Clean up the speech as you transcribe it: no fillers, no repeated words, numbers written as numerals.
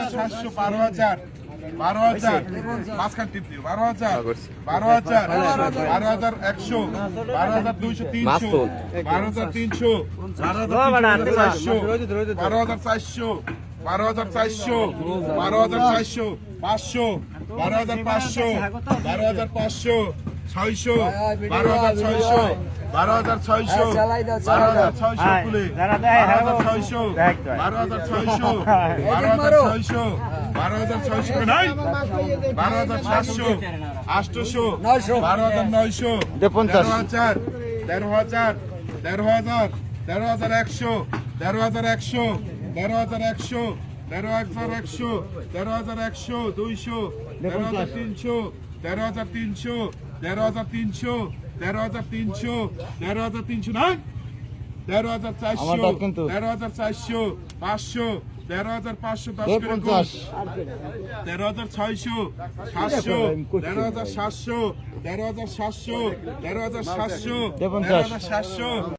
700 12,000 12,000 মাঝখান টিপ দিও 12,000 12,000 12,100 12,200 300 12,300 12,400 12,400 12,400 12,400 500 12,500 12,500 600 12,600 12,600 12,600 কুলি 12,600 12,600 12,600 12,600 নাই 12,700 800 12,900 13,000 13,000 13,000 13,100 13,100 13,100 13,100 13,100 200 13,300 13,300 13,300 13,300 13,300 নাই 13,400 13,400 500 13,500 10 করে 13,600 700 13,700 13,700 13,700 13,700